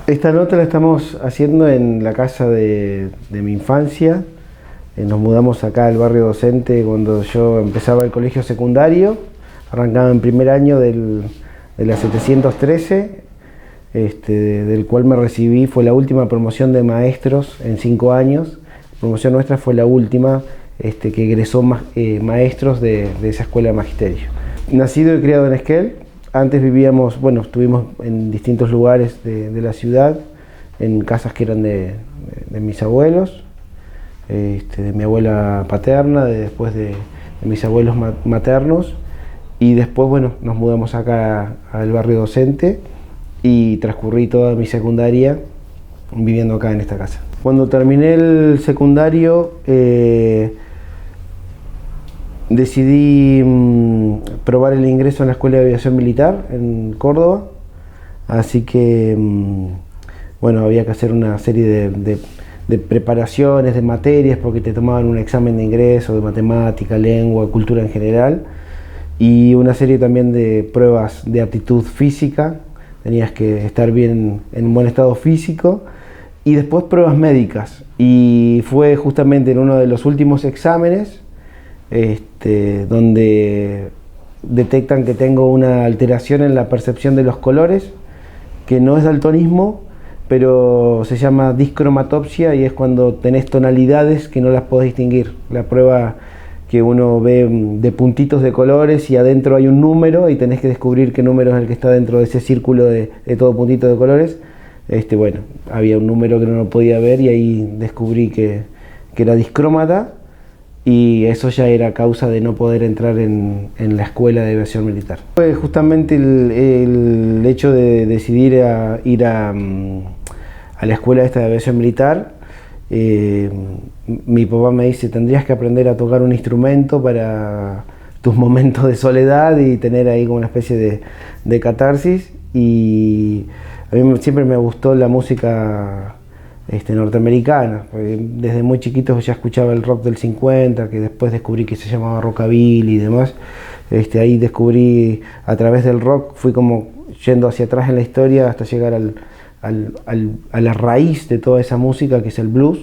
Esta nota la estamos haciendo en la casa de mi infancia. Nos mudamos acá al barrio Docente cuando yo empezaba el colegio secundario. Arrancaba en primer año de la 713, del cual me recibí. Fue la última promoción de maestros en 5 años. La promoción nuestra fue la última que egresó maestros de esa escuela de magisterio. Nacido y criado en Esquel. Antes vivíamos, estuvimos en distintos lugares de la ciudad, en casas que eran de mis abuelos, de mi abuela paterna, después de mis abuelos maternos, y después, nos mudamos acá al barrio Docente y transcurrí toda mi secundaria viviendo acá en esta casa. Cuando terminé el secundario, decidí probar el ingreso en la Escuela de Aviación Militar en Córdoba, así que había que hacer una serie de preparaciones, de materias, porque te tomaban un examen de ingreso de matemática, lengua, cultura en general, y una serie también de pruebas de aptitud física. Tenías que estar bien, en un buen estado físico, y después pruebas médicas, y fue justamente en uno de los últimos exámenes donde detectan que tengo una alteración en la percepción de los colores, que no es daltonismo, pero se llama discromatopsia, y es cuando tenés tonalidades que no las podés distinguir. La prueba que uno ve de puntitos de colores y adentro hay un número y tenés que descubrir qué número es el que está dentro de ese círculo de todo puntito de colores. Había un número que no lo podía ver, y ahí descubrí que era discrómata. Y eso ya era causa de no poder entrar en la Escuela de Aviación Militar. Fue justamente el hecho de decidir ir a la Escuela de Aviación Militar. Mi papá me dice: tendrías que aprender a tocar un instrumento para tus momentos de soledad y tener ahí como una especie de catarsis. Y a mí siempre me gustó la música norteamericana. Desde muy chiquito ya escuchaba el rock del 50, que después descubrí que se llamaba rockabilly y demás. Ahí descubrí, a través del rock, fui como yendo hacia atrás en la historia hasta llegar a la raíz de toda esa música, que es el blues,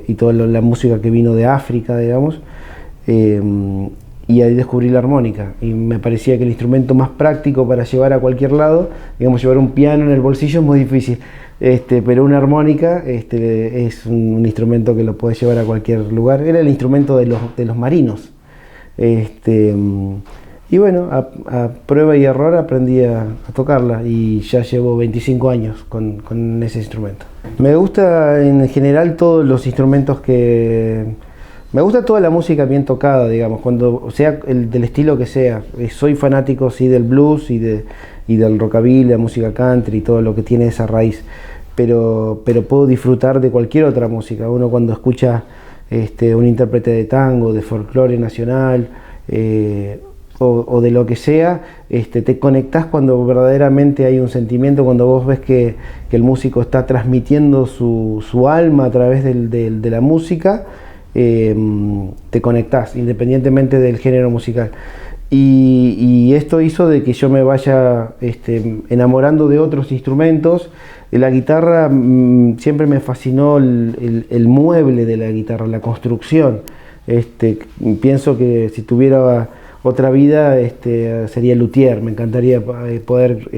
y toda la música que vino de África, digamos. Y ahí descubrí la armónica, y me parecía que el instrumento más práctico para llevar a cualquier lado, llevar un piano en el bolsillo es muy difícil, pero una armónica es un instrumento que lo puedes llevar a cualquier lugar. Era el instrumento de los marinos. A prueba y error aprendí a tocarla, y ya llevo 25 años con ese instrumento. Me gusta en general todos los instrumentos me gusta toda la música bien tocada, digamos, cuando sea del estilo que sea. Soy fanático, sí, del blues y del rockabilly, la música country y todo lo que tiene esa raíz, pero puedo disfrutar de cualquier otra música. Uno, cuando escucha un intérprete de tango, de folclore nacional, o de lo que sea, te conectás cuando verdaderamente hay un sentimiento, cuando vos ves que el músico está transmitiendo su alma a través de la música. Te conectás independientemente del género musical, y esto hizo de que yo me vaya enamorando de otros instrumentos. La guitarra, siempre me fascinó el mueble de la guitarra, la construcción. Pienso que si tuviera otra vida sería luthier. Me encantaría poder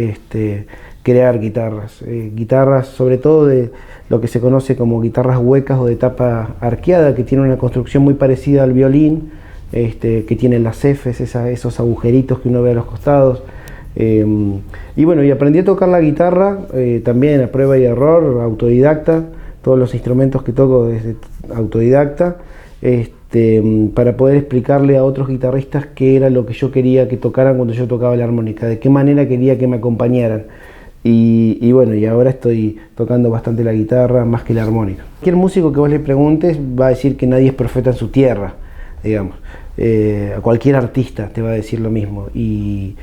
crear guitarras, sobre todo de lo que se conoce como guitarras huecas o de tapa arqueada, que tiene una construcción muy parecida al violín, que tiene las cefes, esos agujeritos que uno ve a los costados. Y aprendí a tocar la guitarra también a prueba y error, autodidacta. Todos los instrumentos que toco desde autodidacta, para poder explicarle a otros guitarristas qué era lo que yo quería que tocaran cuando yo tocaba la armónica, de qué manera quería que me acompañaran. Y ahora estoy tocando bastante la guitarra más que la armónica. Cualquier músico que vos le preguntes va a decir que nadie es profeta en su tierra, digamos. A cualquier artista te va a decir lo mismo. Y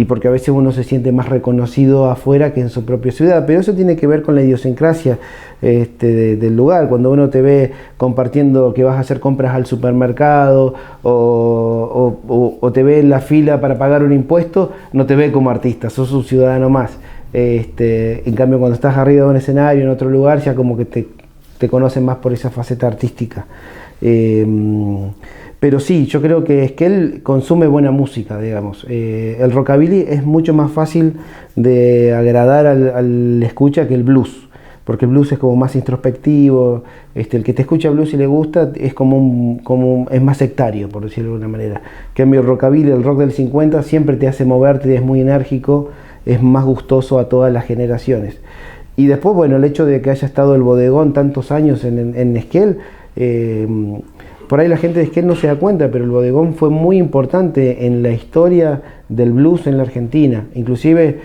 porque a veces uno se siente más reconocido afuera que en su propia ciudad, pero eso tiene que ver con la idiosincrasia del lugar. Cuando uno te ve compartiendo que vas a hacer compras al supermercado, o te ve en la fila para pagar un impuesto, no te ve como artista, sos un ciudadano más. En cambio, cuando estás arriba de un escenario en otro lugar, ya como que te conocen más por esa faceta artística. Pero sí, yo creo que Esquel consume buena música, digamos. El rockabilly es mucho más fácil de agradar al escucha que el blues, porque el blues es como más introspectivo. El que te escucha blues y le gusta es es más sectario, por decirlo de alguna manera. Que en el rockabilly, el rock del 50, siempre te hace moverte, es muy enérgico, es más gustoso a todas las generaciones. Y después, bueno, el hecho de que haya estado el Bodegón tantos años en Esquel, por ahí la gente de Esquel no se da cuenta, pero el Bodegón fue muy importante en la historia del blues en la Argentina. Inclusive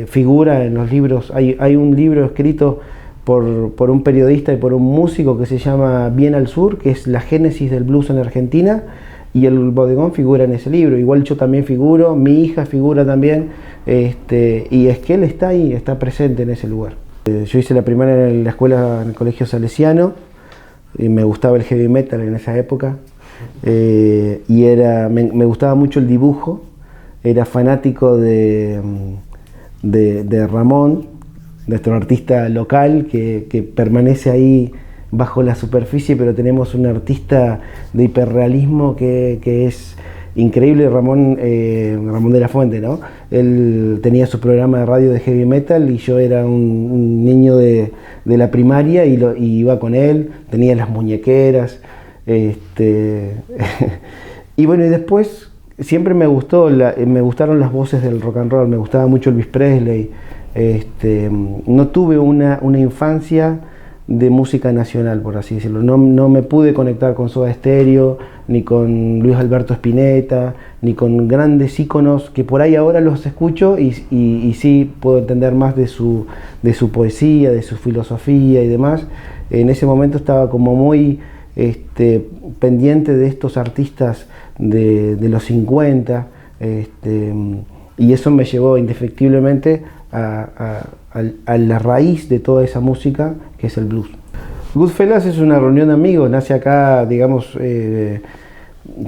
figura en los libros, hay un libro escrito por un periodista y por un músico que se llama Bien al Sur, que es la génesis del blues en la Argentina, y el Bodegón figura en ese libro. Igual yo también figuro, mi hija figura también, y Esquel está ahí, está presente en ese lugar. Yo hice la primaria en la escuela, en el colegio salesiano, y me gustaba el heavy metal en esa época, y me gustaba mucho el dibujo, era fanático de Ramón, nuestro artista local que permanece ahí bajo la superficie, pero tenemos un artista de hiperrealismo que es increíble, Ramón de la Fuente, ¿no? Él tenía su programa de radio de heavy metal y yo era un niño de la primaria y iba con él, tenía las muñequeras, y bueno, y después siempre me gustaron las voces del rock and roll, me gustaba mucho Elvis Presley. No tuve una infancia de música nacional, por así decirlo. No me pude conectar con Soda Stereo, ni con Luis Alberto Spinetta, ni con grandes íconos que por ahí ahora los escucho y sí puedo entender más de su poesía, de su filosofía y demás. En ese momento estaba como muy pendiente de estos artistas de los 50, y eso me llevó indefectiblemente a la raíz de toda esa música, que es el blues. Goodfellas es una reunión de amigos, nace acá, digamos,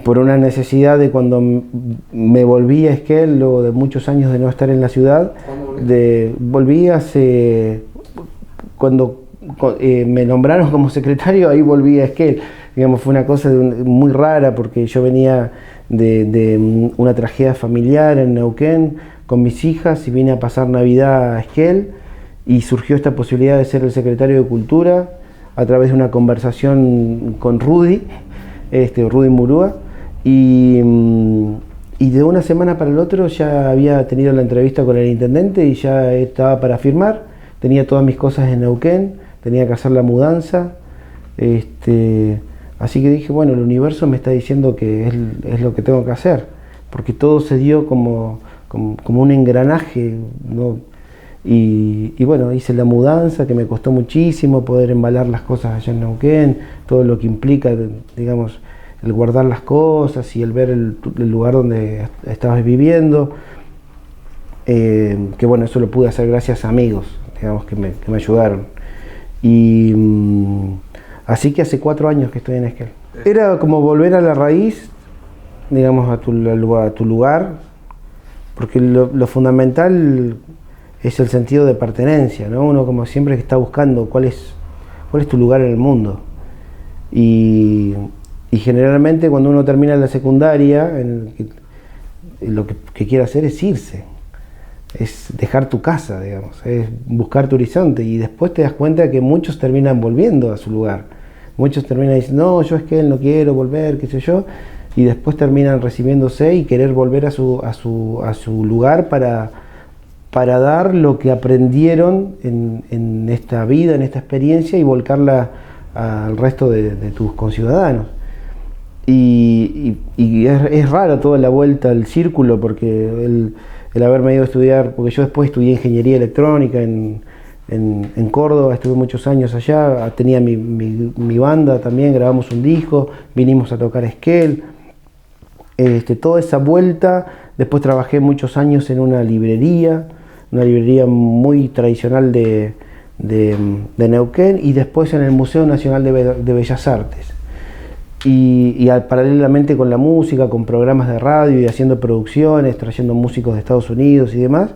por una necesidad de cuando me volví a Esquel, luego de muchos años de no estar en la ciudad. Volví cuando me nombraron como secretario, ahí volví a Esquel. Digamos, fue una cosa muy rara porque yo venía de una tragedia familiar en Neuquén con mis hijas y vine a pasar Navidad a Esquel y surgió esta posibilidad de ser el secretario de Cultura a través de una conversación con Rudy Murúa, y de una semana para el otro ya había tenido la entrevista con el intendente y ya estaba para firmar, tenía todas mis cosas en Neuquén, tenía que hacer la mudanza, así que dije, bueno, el universo me está diciendo que es lo que tengo que hacer, porque todo se dio como un engranaje, ¿no? Y bueno, hice la mudanza, que me costó muchísimo poder embalar las cosas allá en Neuquén, todo lo que implica, digamos, el guardar las cosas y el ver el lugar donde estabas viviendo, que bueno, eso lo pude hacer gracias a amigos, digamos, que me ayudaron. Y así que hace 4 años que estoy en Esquel. Era como volver a la raíz, digamos, a tu lugar, porque lo fundamental es el sentido de pertenencia, ¿no? Uno como siempre que está buscando cuál es tu lugar en el mundo. Y generalmente cuando uno termina la secundaria, lo que quiere hacer es irse, es dejar tu casa, digamos, es buscar tu horizonte, y después te das cuenta que muchos terminan volviendo a su lugar. Muchos terminan diciendo, no, yo es que no quiero volver, qué sé yo, y después terminan recibiéndose y querer volver a su lugar para dar lo que aprendieron en esta vida, en esta experiencia, y volcarla al resto de tus conciudadanos. Y es raro toda la vuelta al círculo, porque el haberme ido a estudiar, porque yo después estudié ingeniería electrónica en Córdoba, estuve muchos años allá, tenía mi banda también, grabamos un disco, vinimos a tocar Esquel. Toda esa vuelta, después trabajé muchos años en una librería muy tradicional de Neuquén, y después en el Museo Nacional de Bellas Artes. Y paralelamente con la música, con programas de radio y haciendo producciones, trayendo músicos de Estados Unidos y demás.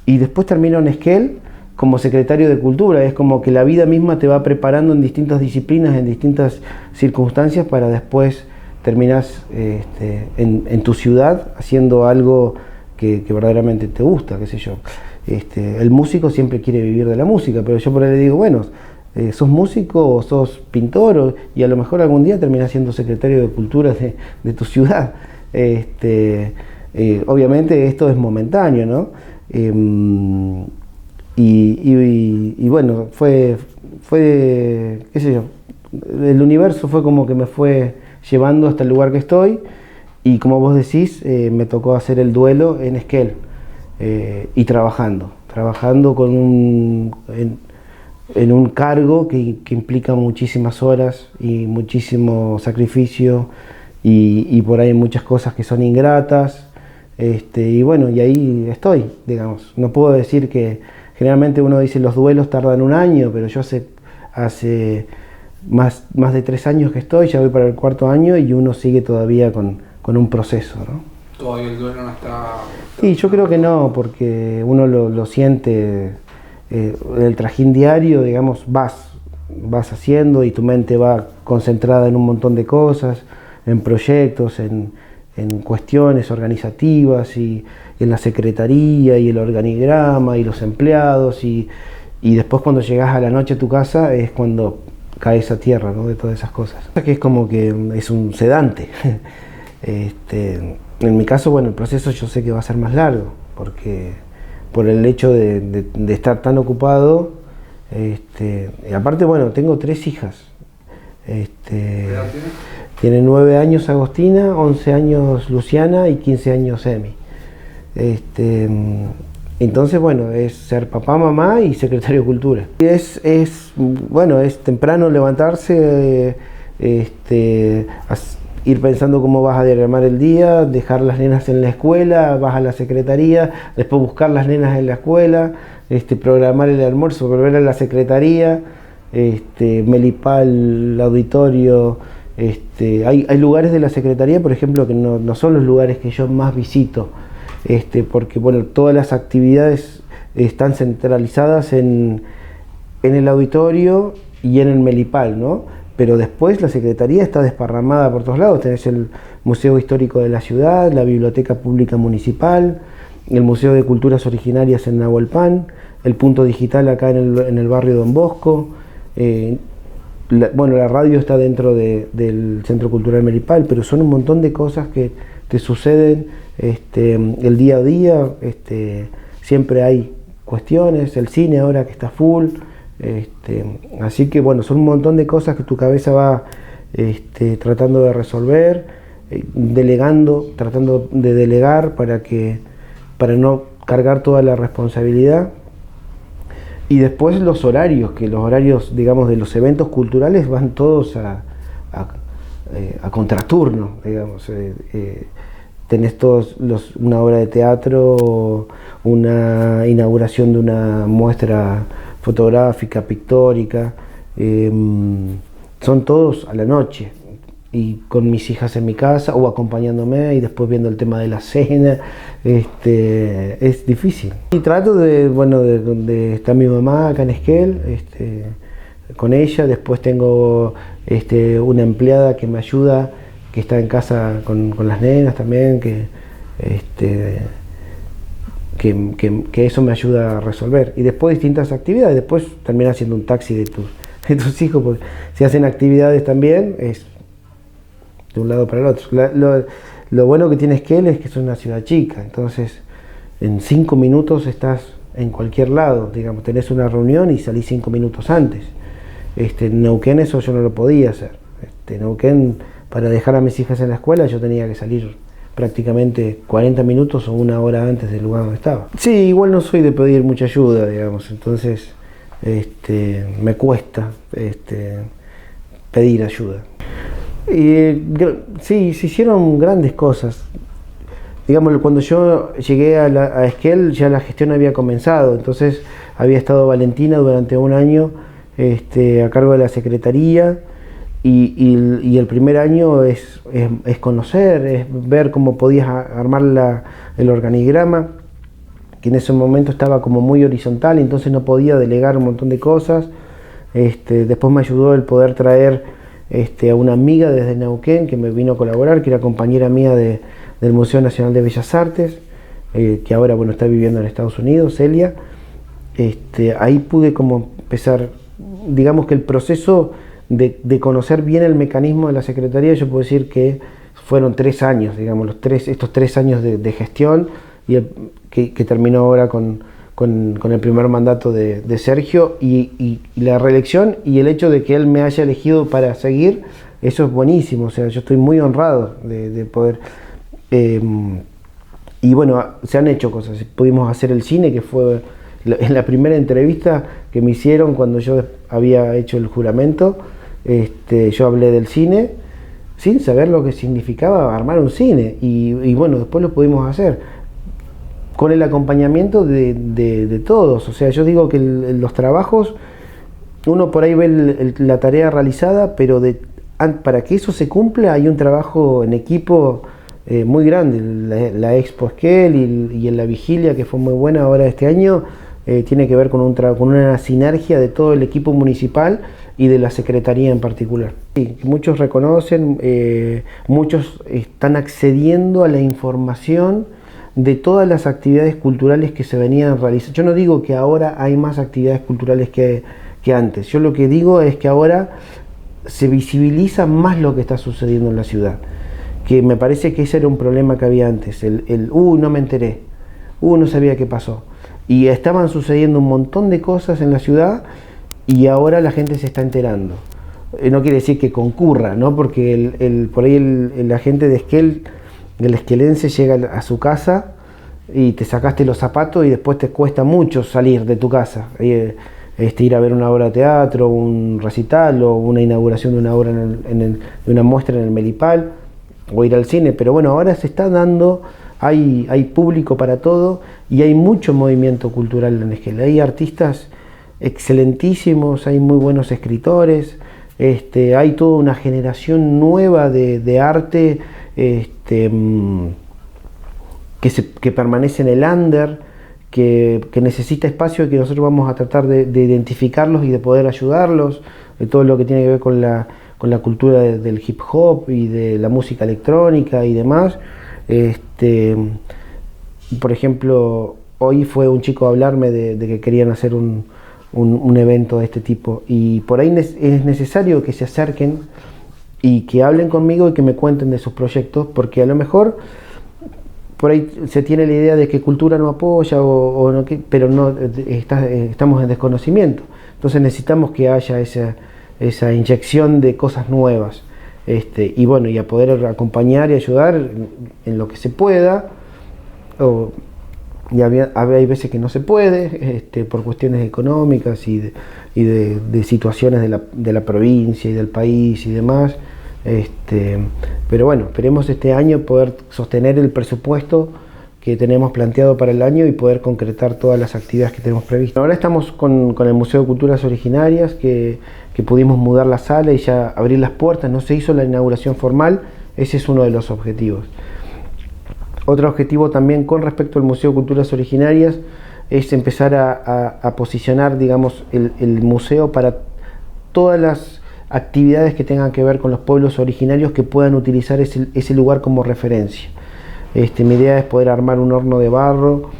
y después termino en Esquel como secretario de Cultura. Es como que la vida misma te va preparando en distintas disciplinas, en distintas circunstancias, para después terminar en tu ciudad haciendo algo que verdaderamente te gusta, qué sé yo. El músico siempre quiere vivir de la música, pero yo por ahí le digo, bueno, sos músico o sos pintor, y a lo mejor algún día terminás siendo secretario de Cultura de tu ciudad. Obviamente esto es momentáneo, ¿no? Y bueno, fue, qué sé yo, el universo fue como que me fue llevando hasta el lugar que estoy, y como vos decís, me tocó hacer el duelo en Esquel, y trabajando en un cargo que implica muchísimas horas y muchísimo sacrificio, y por ahí muchas cosas que son ingratas, y bueno, y ahí estoy, digamos. No puedo decir que, generalmente uno dice los duelos tardan un año, pero yo hace más de 3 años que estoy, ya voy para el 4.º año, y uno sigue todavía con un proceso, ¿no? ¿Todavía el duelo no está...? Sí, yo creo que no, porque uno lo siente, el trajín diario, digamos, vas haciendo, y tu mente va concentrada en un montón de cosas, en proyectos, en cuestiones organizativas, y en la secretaría, y el organigrama, y los empleados, y después cuando llegas a la noche a tu casa es cuando caes a tierra, ¿no? De todas esas cosas. Que es como que es un sedante. En mi caso, bueno, el proceso yo sé que va a ser más largo, porque por el hecho de estar tan ocupado, y aparte, bueno, tengo 3 hijas. ¿Qué edad tienes? Tiene 9 años Agostina, 11 años Luciana y 15 años Emi. Entonces, bueno, es ser papá, mamá y secretario de Cultura. Bueno, es temprano levantarse, ir pensando cómo vas a diagramar el día, dejar las nenas en la escuela, vas a la secretaría, después buscar las nenas en la escuela, programar el almuerzo, volver a la secretaría, Melipal, auditorio. Hay lugares de la secretaría, por ejemplo, que no son los lugares que yo más visito, porque bueno, todas las actividades están centralizadas en el auditorio y en el Melipal, ¿no? Pero después la secretaría está desparramada por todos lados. Tenés el Museo Histórico de la Ciudad, la Biblioteca Pública Municipal, el Museo de Culturas Originarias en Nahuelpan, el Punto Digital acá en el barrio Don Bosco. La radio está dentro del Centro Cultural Melipal, pero son un montón de cosas que te suceden el día a día. Siempre hay cuestiones, el cine ahora que está full, así que bueno, son un montón de cosas que tu cabeza va tratando de resolver, tratando de delegar para no cargar toda la responsabilidad. Y después los horarios, digamos, de los eventos culturales van todos a contraturno, digamos. Tenés una obra de teatro, una inauguración de una muestra fotográfica, pictórica, son todos a la noche, y con mis hijas en mi casa o acompañándome, y después viendo el tema de la cena. Es difícil. Y trato de estar mi mamá acá en Esquel, con ella. Después tengo una empleada que me ayuda, que está en casa con las nenas también, que eso me ayuda a resolver. Y después distintas actividades. Después terminas haciendo un taxi de tus hijos, porque si hacen actividades también es de un lado para el otro. Lo bueno que tiene Esquel es que es una ciudad chica, entonces en 5 minutos estás en cualquier lado, digamos, tenés una reunión y salís 5 minutos antes. En Neuquén eso yo no lo podía hacer. Neuquén, para dejar a mis hijas en la escuela, yo tenía que salir prácticamente 40 minutos o 1 hora antes del lugar donde estaba. Sí, igual no soy de pedir mucha ayuda, digamos, entonces me cuesta pedir ayuda. Sí, se hicieron grandes cosas. Digamos, cuando yo llegué a Esquel ya la gestión había comenzado, entonces había estado Valentina durante 1 año a cargo de la secretaría, y el primer año es conocer, es ver cómo podías armar el organigrama. que en ese momento estaba como muy horizontal, entonces no podía delegar un montón de cosas. Después me ayudó el poder traer a una amiga desde Neuquén que me vino a colaborar, que era compañera mía del Museo Nacional de Bellas Artes, que ahora bueno, está viviendo en Estados Unidos, Celia. Ahí pude como empezar, digamos que el proceso de conocer bien el mecanismo de la Secretaría, yo puedo decir que fueron 3 años, digamos, estos 3 años de gestión, y que terminó ahora con el primer mandato de Sergio, y la reelección y el hecho de que él me haya elegido para seguir, eso es buenísimo. O sea, yo estoy muy honrado de poder... y bueno, se han hecho cosas. Pudimos hacer el cine, que fue en la primera entrevista que me hicieron cuando yo había hecho el juramento. Yo hablé del cine sin saber lo que significaba armar un cine, y bueno, después lo pudimos hacer con el acompañamiento de todos. O sea, yo digo que los trabajos, uno por ahí ve la tarea realizada, pero para que eso se cumpla hay un trabajo en equipo muy grande. La Expo Esquel y en la vigilia, que fue muy buena ahora este año, tiene que ver con una sinergia de todo el equipo municipal y de la Secretaría en particular. Sí, muchos reconocen, muchos están accediendo a la información de todas las actividades culturales que se venían realizando. Yo no digo que ahora hay más actividades culturales que antes, yo lo que digo es que ahora se visibiliza más lo que está sucediendo en la ciudad, que me parece que ese era un problema que había antes, no me enteré, no sabía qué pasó, y estaban sucediendo un montón de cosas en la ciudad y ahora la gente se está enterando. No quiere decir que concurra, ¿no? Porque por ahí la gente de Esquel, el esquelense, llega a su casa y te sacaste los zapatos y después te cuesta mucho salir de tu casa, ir a ver una obra de teatro, un recital o una inauguración de una obra de una muestra en el Melipal, o ir al cine. Pero bueno, ahora se está dando, hay público para todo y hay mucho movimiento cultural en Esquel. Hay artistas excelentísimos, hay muy buenos escritores, hay toda una generación nueva de arte que permanece en el under, que necesita espacio, y que nosotros vamos a tratar de identificarlos y de poder ayudarlos, de todo lo que tiene que ver con la cultura del hip hop y de la música electrónica y demás. Por ejemplo, hoy fue un chico a hablarme de que querían hacer un evento de este tipo, y por ahí es necesario que se acerquen y que hablen conmigo y que me cuenten de sus proyectos, porque a lo mejor por ahí se tiene la idea de que cultura no apoya, pero no, estamos en desconocimiento. Entonces necesitamos que haya esa inyección de cosas nuevas, y bueno, y a poder acompañar y ayudar en lo que se pueda. Y hay veces que no se puede, por cuestiones económicas y de situaciones de la provincia y del país y demás. Pero bueno, esperemos este año poder sostener el presupuesto que tenemos planteado para el año y poder concretar todas las actividades que tenemos previstas. Ahora estamos con el Museo de Culturas Originarias, que pudimos mudar la sala y ya abrir las puertas. No se hizo la inauguración formal, ese es uno de los objetivos. Otro objetivo también con respecto al Museo de Culturas Originarias es empezar a posicionar, digamos, el museo para todas las actividades que tengan que ver con los pueblos originarios, que puedan utilizar ese lugar como referencia. Mi idea es poder armar un horno de barro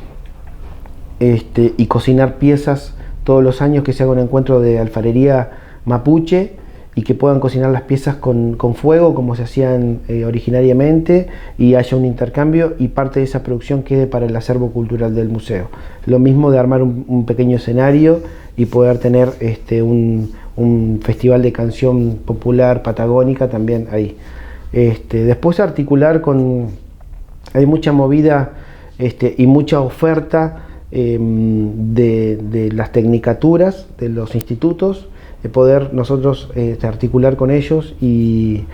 y cocinar piezas todos los años, que se haga un encuentro de alfarería mapuche y que puedan cocinar las piezas con fuego como se hacían originariamente, y haya un intercambio y parte de esa producción quede para el acervo cultural del museo. Lo mismo de armar un pequeño escenario y poder tener un festival de canción popular patagónica también ahí. Después articular hay mucha movida y mucha oferta de las tecnicaturas de los institutos, de poder nosotros articular con ellos y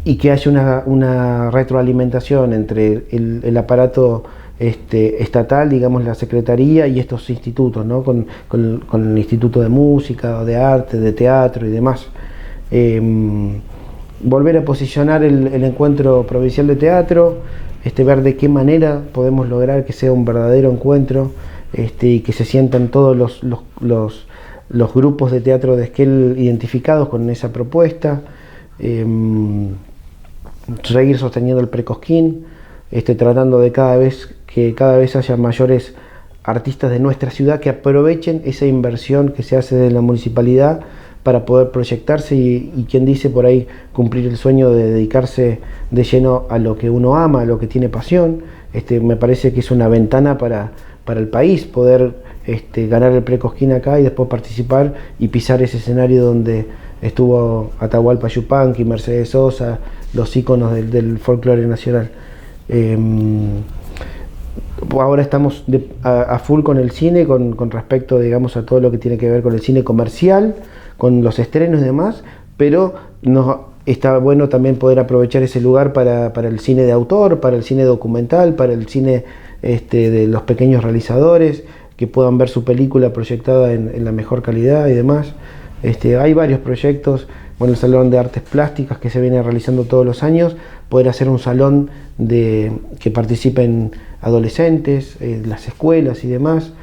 que haya una retroalimentación entre el aparato estatal, digamos la Secretaría, y estos institutos, ¿no? con el Instituto de Música, de Arte, de Teatro y demás. volver a posicionar el encuentro provincial de teatro, ver de qué manera podemos lograr que sea un verdadero encuentro, y que se sientan todos los grupos de teatro de Esquel identificados con esa propuesta, seguir sosteniendo el Precosquín, tratando de que cada vez haya mayores artistas de nuestra ciudad que aprovechen esa inversión que se hace de la municipalidad para poder proyectarse y quien dice por ahí cumplir el sueño de dedicarse de lleno a lo que uno ama, a lo que tiene pasión. Me parece que es una ventana para el país poder ganar el Precosquín acá y después participar y pisar ese escenario donde estuvo Atahualpa Yupanqui, Mercedes Sosa, los íconos del folclore nacional. Ahora estamos a full con el cine, con respecto, digamos, a todo lo que tiene que ver con el cine comercial, con los estrenos y demás, pero está bueno también poder aprovechar ese lugar para el cine de autor, para el cine documental, para el cine de los pequeños realizadores, que puedan ver su película proyectada en la mejor calidad y demás. Hay varios proyectos, el Salón de Artes Plásticas que se viene realizando todos los años, poder hacer un salón que participen adolescentes, las escuelas y demás,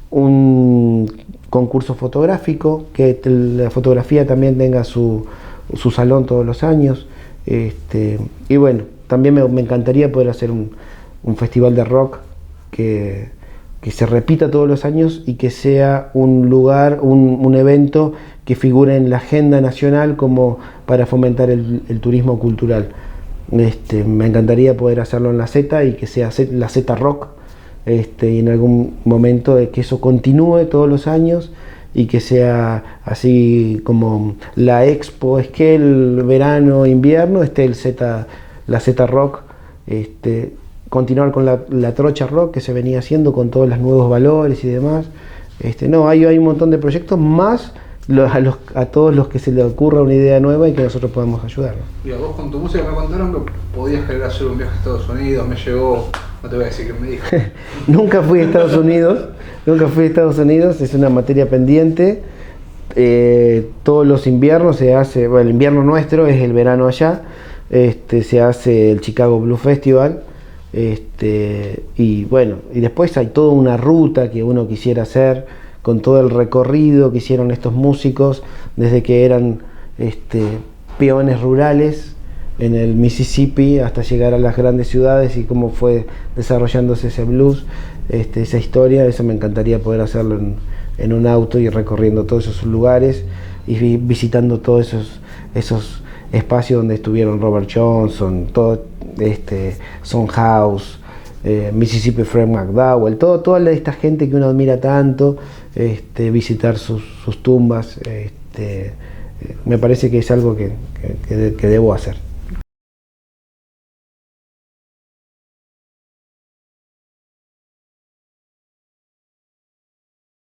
un concurso fotográfico, que la fotografía también tenga su salón todos los años, y bueno, también me encantaría poder hacer un festival de rock que se repita todos los años y que sea un lugar, un evento que figure en la agenda nacional como para fomentar el turismo cultural. Me encantaría poder hacerlo en la Z y que sea la Z Rock, y en algún momento que eso continúe todos los años y que sea así como la Expo Esquel verano invierno, la Z Rock, continuar con la Trocha Rock que se venía haciendo con todos los nuevos valores y demás. Hay un montón de proyectos más a todos los que se les ocurra una idea nueva y que nosotros podamos ayudar. Y a vos con tu música me contaron que podías querer hacer un viaje a Estados Unidos, me llegó, no te voy a decir qué me dijo. Nunca fui a Estados Unidos, es una materia pendiente. Todos los inviernos se hace, el invierno nuestro es el verano allá, se hace el Chicago Blues Festival, y después hay toda una ruta que uno quisiera hacer, con todo el recorrido que hicieron estos músicos desde que eran peones rurales en el Mississippi hasta llegar a las grandes ciudades y cómo fue desarrollándose ese blues, esa historia. Eso me encantaría poder hacerlo en un auto y recorriendo todos esos lugares y visitando todos esos espacios donde estuvieron Robert Johnson, todo Son House, Mississippi Fred McDowell, toda esta gente que uno admira tanto, visitar sus tumbas, me parece que es algo que debo hacer.